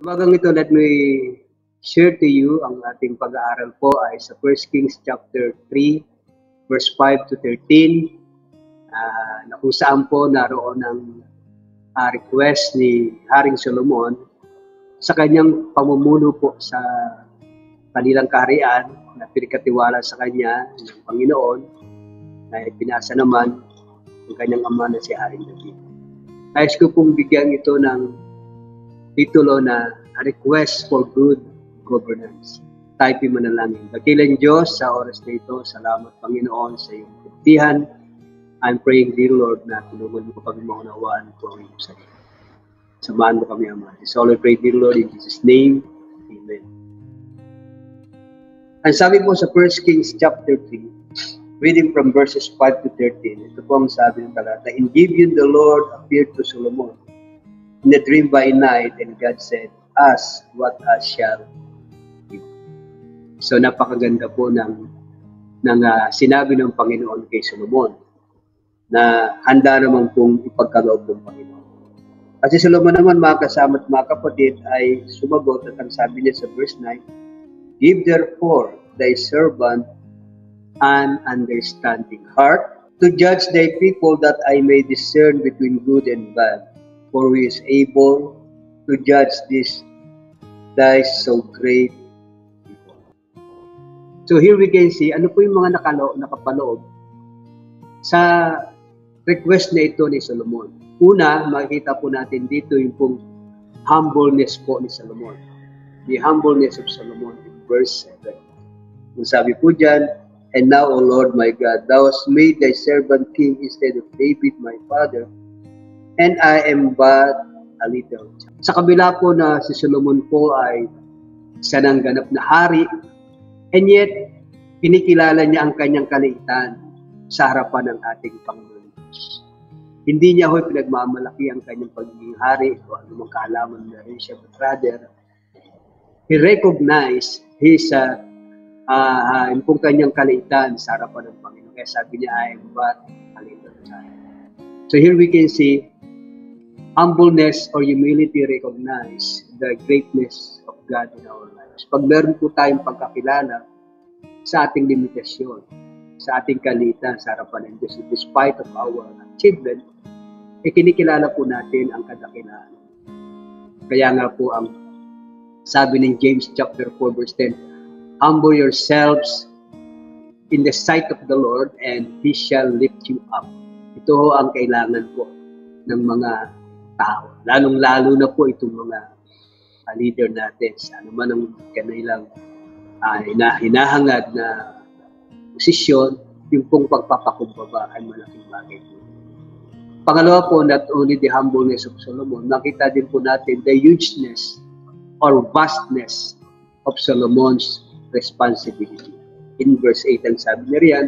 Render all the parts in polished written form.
Umagang ito, let me share to you ang ating pag-aaral po ay sa 1 Kings chapter 3, verse 5 to 13, na kung saan po naroon ang request ni Haring Solomon sa kanyang pamumuno po sa kanilang kaharian na pinagkatiwala sa kanya ng Panginoon na ipinasa naman ng kanyang ama na si Haring David. Nais ko pong bigyan ito ng titulo na A Request for Good Governance. Tayo manalangin. Dakilang Diyos, sa oras na ito, salamat Panginoon sa iyong kabutihan. I'm praying, dear Lord, na tulungan mo kami maunawaan po ang iyong salita. Samahan mo kami, Ama. It's all I pray, dear Lord, in Jesus' name. Amen. Ang sabi po sa 1 Kings chapter 3, reading from verses 5 to 13, ito po ang sabi ng talata, In Gibeon the Lord appeared to Solomon in a dream by night, and God said, Ask what I shall give. So napakaganda po ng sinabi ng Panginoon kay Solomon na handa naman pong ipagkaloob ng Panginoon. Kasi Solomon naman, mga kasama at mga kapatid, ay sumagot at ang sabi niya sa verse 9, Give therefore thy servant an understanding heart to judge thy people, that I may discern between good and bad. For who is able to judge this thy so great people. So here we can see, ano po yung mga nakapaloob sa request na ito ni Solomon. Una, makikita po natin dito yung pong humbleness po ni Solomon. The humbleness of Solomon in verse 7. Kung sabi po dyan, And now, O Lord my God, thou hast made thy servant king instead of David my father, and I am but a little child. Sa kabila po na si Solomon po ay isa ng ganap na hari, and yet, kinikilala niya ang kanyang kaliitan sa harapan ng ating Panginoon Diyos. Hindi niya ho'y pinagmamalaki ang kanyang pagiging hari o anumang kaalaman na rin siya, but rather, he recognized his yung pong kanyang kaliitan sa harapan ng Panginoon. Kaya sabi niya, I am but a little child. So here we can see humbleness or humility recognize the greatness of God in our lives. Pag meron po tayong pagkakilala sa ating limitasyon, sa ating kaliitan sa harapan ng Diyos, despite of our achievement, kinikilala po natin ang kadakilaan. Kaya nga po ang sabi ng James chapter 4 verse 10, Humble yourselves in the sight of the Lord, and He shall lift you up. Ito ang kailangan po ng mga tao. Lalong-lalo na po itong mga leader natin sa anuman ang kanilang hinahangad na posisyon, yung pong pagpapakumbaba ay malaking bagay po. Pangalawa po, not only the humbleness of Solomon, nakita din po natin the hugeness or vastness of Solomon's responsibility. In verse 8, ang sabi niya riyan,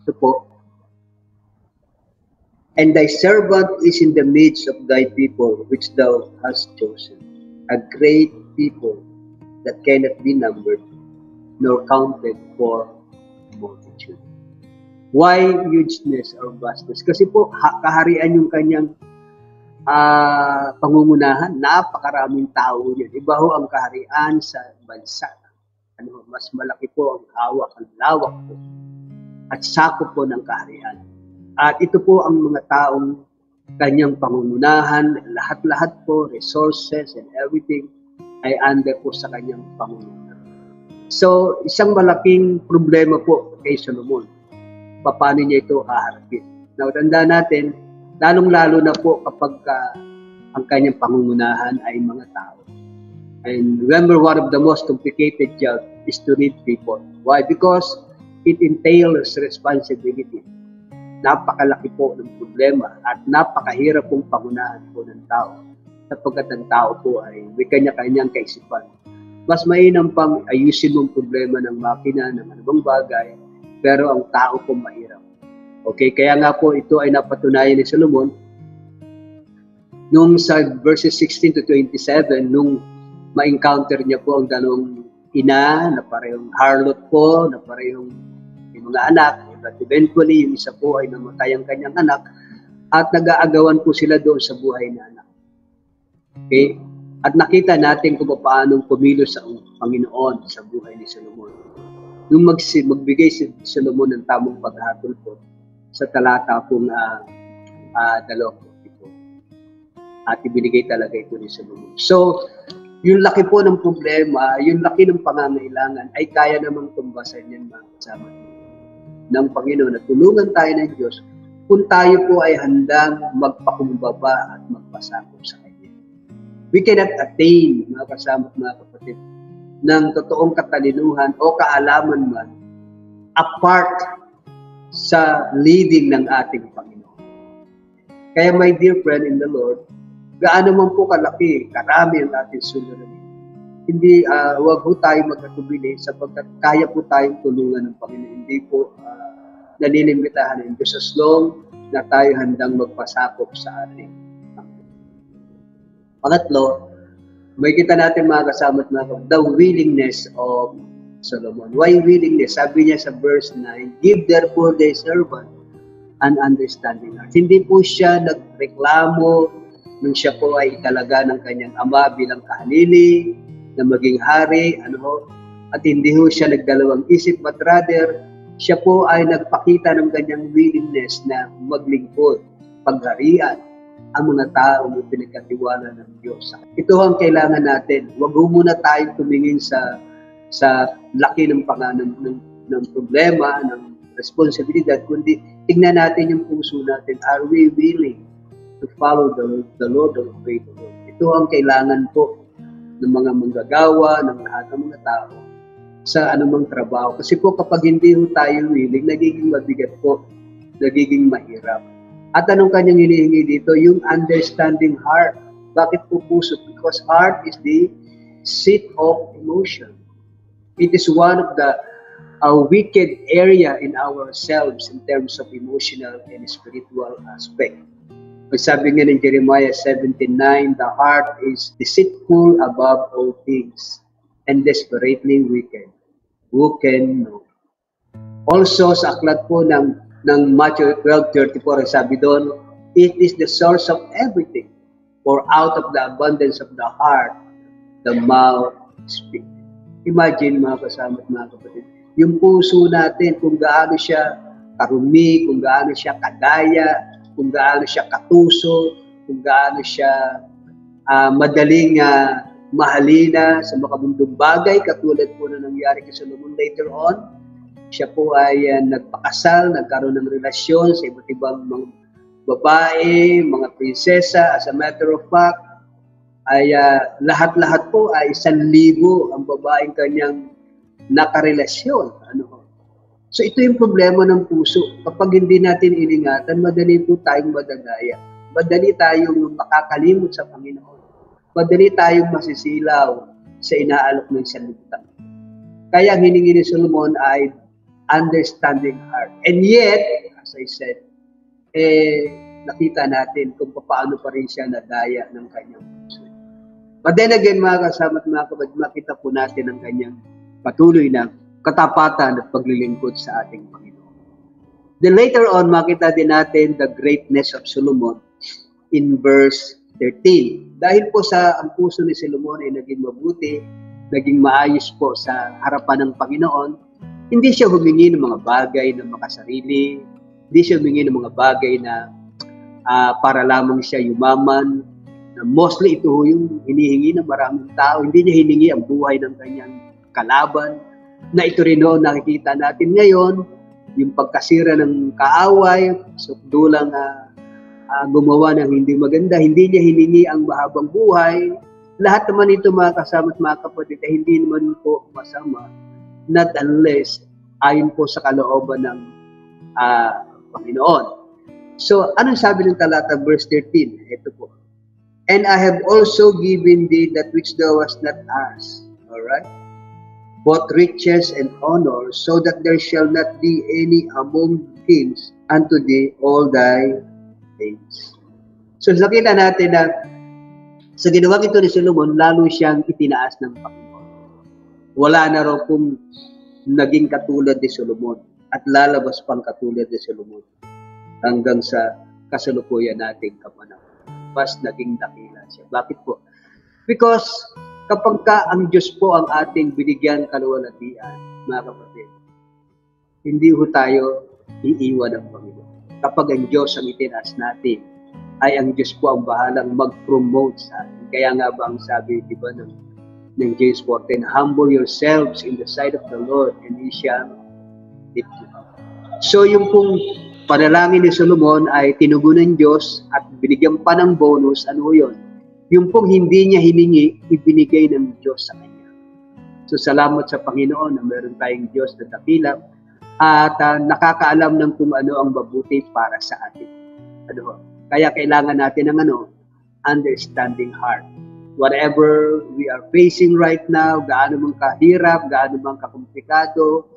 ito po, And thy servant is in the midst of thy people, which thou hast chosen, a great people that cannot be numbered, nor counted for multitude. Why hugeness or vastness? Kasi po, kaharian yung kanyang pangungunahan, napakaraming tao yun. Iba ho ang kaharian sa bansa. Mas malaki po ang hawak, ang lawak po, at sakop po ng kaharian. At ito po ang mga taong kanyang pangungunahan, lahat-lahat po, resources and everything ay under po sa kanyang pangungunahan. So, isang malaking problema po kay Solomon. Paano niya ito haharapin? Now, tandaan natin, lalong-lalo na po kapag ang kanyang pangungunahan ay mga tao. And remember, one of the most complicated job is to lead people. Why? Because it entails responsibility. Napakalaki po ng problema at napakahirap pong pangunahan po ng tao. Sapagkat ang tao po ay may kanya-kanyang kaisipan. Mas mainam pang ayusin mong problema ng makina, ng anumang bagay, pero ang tao po mahirap. Okay, kaya nga po ito ay napatunayan ni Solomon nung sa verses 16 to 27, nung ma-encounter niya po ang dalawang ina na parehong harlot po, na parehong mga anak, but eventually yung isa po ay namatay ang kanyang anak at nag-aagawan po sila doon sa buhay na anak. Okay? At nakita natin kung paano kumilos ang Panginoon sa buhay ni Solomon. Nung magbigay si Solomon ng tamang paghatol po sa talata pong 20. At ibinigay talaga ito ni Solomon. So, yung laki po ng problema, yung laki ng pangangailangan, ay kaya namang tumbasan yan mga kasama ng Panginoon. At tulungan tayo ng Diyos kung tayo po ay handang magpakumbaba at magpasakop sa Kanya. We cannot attain, mga kasama at mga kapatid, ng totoong katalinuhan o kaalaman man apart sa leading ng ating Panginoon. Kaya my dear friend in the Lord, gaano man po kalaki, karami ang ating suliranin. Hindi, huwag po tayo magkatubili sapagkat kaya po tayong tulungan ng Panginoon. Hindi po nanilimitahan ng Diyos as long na tayo handang magpasakop sa ating Panginoon. Pangatlo, may kita natin mga kasama at mga the willingness of Solomon. Why willingness? Sabi niya sa verse 9, give therefore thy servant an understanding heart. Hindi po siya nagreklamo nung siya po ay italaga ng kanyang ama bilang kahalili, na maging hari, at hindi ho siya nagdalawang isip, but rather, siya po ay nagpakita ng kanyang willingness na maglingkod, pagharian, ang mga tao na pinagkatiwala ng Diyos. Ito ang kailangan natin. Huwag ho muna tayong tumingin sa laki ng problema, ng responsibilidad, kundi tingnan natin yung puso natin. Are we willing to follow the Lord or obey the Lord? Ito ang kailangan po ng mga manggagawa, ng lahat ng mga tao sa anumang trabaho. Kasi po kapag hindi ho tayo willing, nagiging mabigat po, nagiging mahirap. At anong kanyang hinihingi dito? Yung understanding heart. Bakit po puso? Because heart is the seat of emotion. It is one of the wicked area in ourselves in terms of emotional and spiritual aspect. Sabi nga ng Jeremiah 17:9, the heart is deceitful above all things and desperately wicked. Who can know? Also, sa aklat po ng Matthew 12:34, sabi doon, it is the source of everything, for out of the abundance of the heart, the mouth speaks. Imagine mga kasama at mga kapatid, yung puso natin, kung gaano siya karumi, kung gaano siya kadaya, kung gaano siya katuso, kung gaano siya madaling mahalina sa makabundong bagay, katulad po na nangyari kay Solomon later on. Siya po ay nagpakasal, nagkaroon ng relasyon sa iba't ibang mga babae, mga prinsesa. As a matter of fact, ay lahat-lahat po ay 1,000 ang babaeng kanyang nakarelasyon. So ito yung problema ng puso. Kapag hindi natin iningatan, madali po tayong madadaya. Madali tayong makakalimot sa Panginoon. Madali tayong masisilaw sa inaalok ng salita. Kaya ang hiningi ni Solomon ay understanding heart. And yet, as I said, nakita natin kung paano pa rin siya nadaya ng kanyang puso. But then again, mga kasama at mga kapatid, makita po natin ang kanyang patuloy na katapatan at paglilingkod sa ating Panginoon. Then later on, makita din natin the greatness of Solomon in verse 13. Dahil po ang puso ni Solomon ay naging mabuti, naging maayos po sa harapan ng Panginoon, hindi siya humingi ng mga bagay na makasarili, hindi siya humingi ng mga bagay na para lamang siya yumaman, na mostly ito yung hinihingi ng maraming tao. Hindi niya hiningi ang buhay ng kanyang kalaban, na ito rin noon nakikita natin ngayon, yung pagkasira ng kaaway, sukdulang gumawa ng hindi maganda, hindi niya hiningi ang mahabang buhay. Lahat naman ito mga kasama at mga kapatid, ay hindi naman po masama, not unless ayon po sa kalooban ng Panginoon. So, anong sabi ng talata verse 13? Ito po. And I have also given thee that which thou hast not asked. Alright? Both riches and honor, so that there shall not be any among kings unto thee all thy days. So, nakita natin na sa ginawang ito ni Solomon, lalo siyang itinaas ng Panginoon. Wala na raw kung naging katulad ni Solomon at lalabas pang katulad ni Solomon hanggang sa kasalukuyan nating kapanahon. Mas naging dakila siya. Bakit po? Because kapag ka ang Diyos po ang ating binigyan kaluwalhatian, mga kapatid, hindi ho tayo iiwan ng Panginoon. Kapag ang Diyos ang itinaas natin, ay ang Diyos po ang bahalang mag-promote sa atin. Kaya nga ba ang sabi, di ba, ng James 4:10, humble yourselves in the sight of the Lord and He shall lift you up. So yung pong panalangin ni Solomon ay tinugunan Diyos at binigyan pa ng bonus, ano yun? Yung pong hindi niya hiningi, ibinigay ng Diyos sa kanya. So salamat sa Panginoon na meron tayong Diyos na dakila at nakakaalam ng kung ano ang mabuti para sa atin. Kaya kailangan natin ng understanding heart. Whatever we are facing right now, gaano man kahirap, gaano man kakomplikado,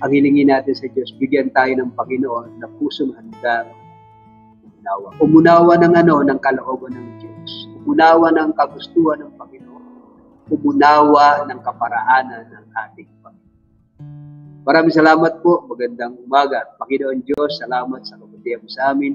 ang hilingin natin sa Diyos, bigyan tayo ng Panginoon na pusong handang umunawa. Umunawa ng kalooban ng Diyos. Umunawa ng kagustuhan ng Panginoon. Umunawa ng kaparaanan ng ating Panginoon. Maraming salamat po. Magandang umaga. Panginoon Diyos, salamat sa kabutihan mo sa amin.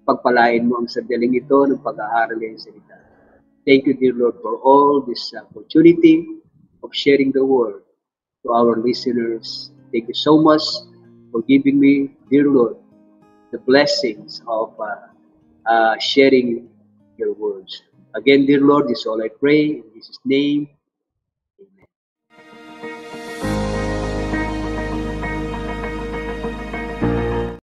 Pagpalain mo ang sandaling ito ng pag-aaral ng salita. Thank you, dear Lord, for all this opportunity of sharing the word to our listeners. Thank you so much for giving me, dear Lord, the blessings of sharing your words. Again, dear Lord, this is all I pray in Jesus' name.